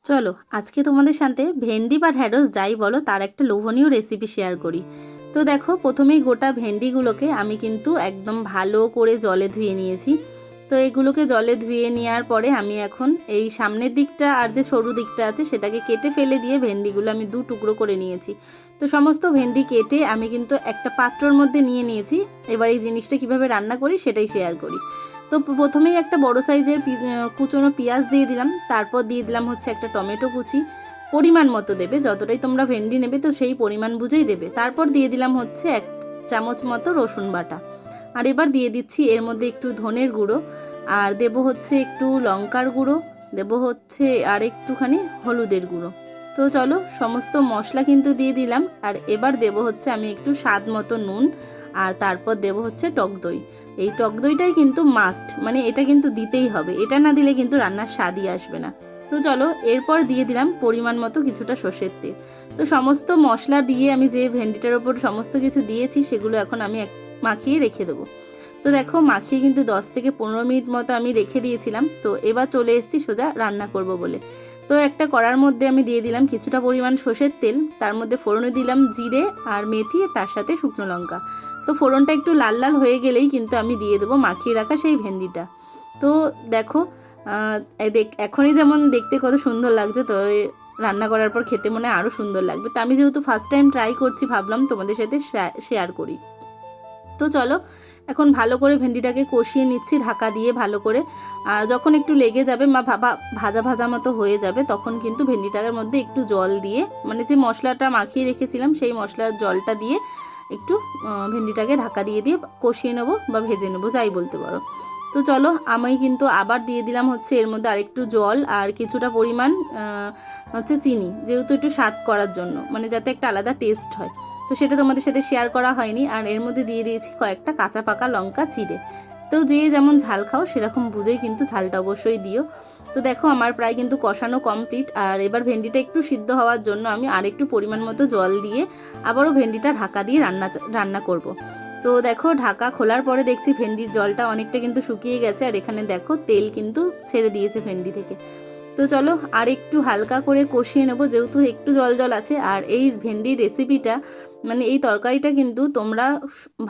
চলো আজকে তোমাদের সাথে ভেন্ডি বা ঢ্যাঁড়স যাই বলো তার একটা লোভনীয় রেসিপি শেয়ার করি। তো দেখো, প্রথমেই গোটা ভেন্ডিগুলোকে আমি কিন্তু একদম ভালো করে জলে ধুয়ে নিয়েছি। তো এগুলোকে জলে ধুয়ে নেওয়ার পরে আমি এখন এই সামনের দিকটা আর যে সরু দিকটা আছে সেটাকে কেটে ফেলে দিয়ে ভেন্ডিগুলো আমি দু টুকরো করে নিয়েছি। তো সমস্ত ভেন্ডি কেটে আমি কিন্তু একটা পাত্রর মধ্যে নিয়ে নিয়েছি। এবার এই জিনিসটা কিভাবে রান্না করি সেটাই শেয়ার করি। তো প্রথমেই একটা বড় সাইজের কুচনো পেঁয়াজ দিয়ে দিলাম, তারপর দিয়ে দিলাম হচ্ছে একটা টমেটো কুচি, পরিমাণ মতো দেবে, যতটাই তোমরা ভেন্ডি নেবে তো সেই পরিমাণ বুঝেই দেবে। তারপর দিয়ে দিলাম হচ্ছে 1 চামচ মতো রসুন বাটা। আর এবার দিয়ে দিচ্ছি এর মধ্যে একটু ধনের গুঁড়ো, আর দেবো হচ্ছে একটু লঙ্কার গুঁড়ো, দেবো হচ্ছে আর একটুখানি হলুদের গুঁড়ো। তো চলো সমস্ত মশলা কিন্তু দিয়ে দিলাম। আর এবার দেবো হচ্ছে আমি একটু স্বাদ মতো নুন, আর তারপর দেবো হচ্ছে টক দই। এই টক দইটাই কিন্তু মাস্ট, মানে এটা কিন্তু দিতেই হবে, এটা না দিলে কিন্তু রান্নার স্বাদই আসবে না। তো চলো এরপর দিয়ে দিলাম পরিমাণ মতো কিছুটা সর্ষের তেল। তো সমস্ত মশলা দিয়ে আমি যে ভেন্ডিটার ওপর সমস্ত কিছু দিয়েছি সেগুলো এখন আমি মাখিয়ে রেখে দেবো। তো দেখো মাখিয়ে কিন্তু 10 থেকে 15 মিনিট মতো আমি রেখে দিয়েছিলাম। তো এবার চলে এসেছি সোজা রান্না করব বলে। তো একটা কড়ার মধ্যে আমি দিয়ে দিলাম কিছুটা পরিমাণ সর্ষের তেল, তার মধ্যে ফোড়নে দিলাম জিরে আর মেথি, তার সাথে শুকনো লঙ্কা। তো ফোড়নটা একটু লাল লাল হয়ে গেলেই কিন্তু আমি দিয়ে দেবো মাখিয়ে রাখা সেই ভেন্ডিটা। তো দেখো এখনই যেমন দেখতে কত সুন্দর লাগছে, তো রান্না করার পর খেতে মনে আরও সুন্দর লাগবে। তো আমি যেহেতু ফার্স্ট টাইম ট্রাই করছি ভাবলাম তোমাদের সাথে শেয়ার করি। তো চলো এখন ভালো করে ভেন্ডিটাকে কষিয়ে নিচ্ছি ঢাকা দিয়ে ভালো করে। আর যখন একটু লেগে যাবে বা ভাজা ভাজা মতো হয়ে যাবে তখন কিন্তু ভেন্ডিটার মধ্যে একটু জল দিয়ে, মানে যে মশলাটা মাখিয়ে রেখেছিলাম সেই মশলার জলটা দিয়ে একটু ভেন্ডিটাকে ঢাকা দিয়ে দিয়ে কষিয়ে নেবো বা ভেজে নেবো যাই বলতে পারো। তো চলো আমি কিন্তু আবার দিয়ে দিলাম হচ্ছে এর মধ্যে আরেকটু জল আর কিছুটা পরিমাণ হচ্ছে চিনি, যেহেতু একটু স্বাদ করার জন্য, মানে যাতে একটা আলাদা টেস্ট হয়। তো সেটা তোমাদের সাথে শেয়ার করা হয়নি। আর এর মধ্যে দিয়ে দিয়েছি কয়েকটা কাঁচা পাকা লঙ্কা চিড়ে। তো যে যেমন ঝাল খাও সেরকম বুঝেই কিন্তু ঝালটা অবশ্যই দিও। তো দেখো আমার প্রায় কিন্তু কষানো কমপ্লিট। আর এবার ভেন্ডিটা একটু সিদ্ধ হওয়ার জন্য আমি আরেকটু পরিমাণ মতো জল দিয়ে আবারও ভেন্ডিটা ঢাকা দিয়ে রান্না করব। তো দেখো ঢাকা খোলার পরে দেখছি ভেন্ডির জলটা অনেকটা কিন্তু শুকিয়ে গেছে, আর এখানে দেখো তেল কিন্তু ছেড়ে দিয়েছে ভেন্ডি থেকে। তো চলো আর একটু হালকা করে কষিয়ে নেবো, যেহেতু একটু জল জল আছে। আর এই ভেন্ডির রেসিপিটা, মানে এই তরকারিটা কিন্তু তোমরা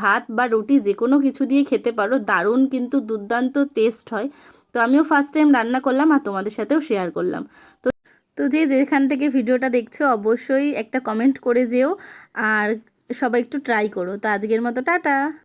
ভাত বা রুটি যে কোনো কিছু দিয়ে খেতে পারো, দারুণ কিন্তু দুর্দান্ত টেস্ট হয়। তো আমিও ফার্স্ট টাইম রান্না করলাম আর তোমাদের সাথেও শেয়ার করলাম। তো তো যে যেখান থেকে ভিডিওটা দেখছো অবশ্যই একটা কমেন্ট করে যেও, আর সবাই একটু ট্রাই করো। তো আজকের মতো টাটা।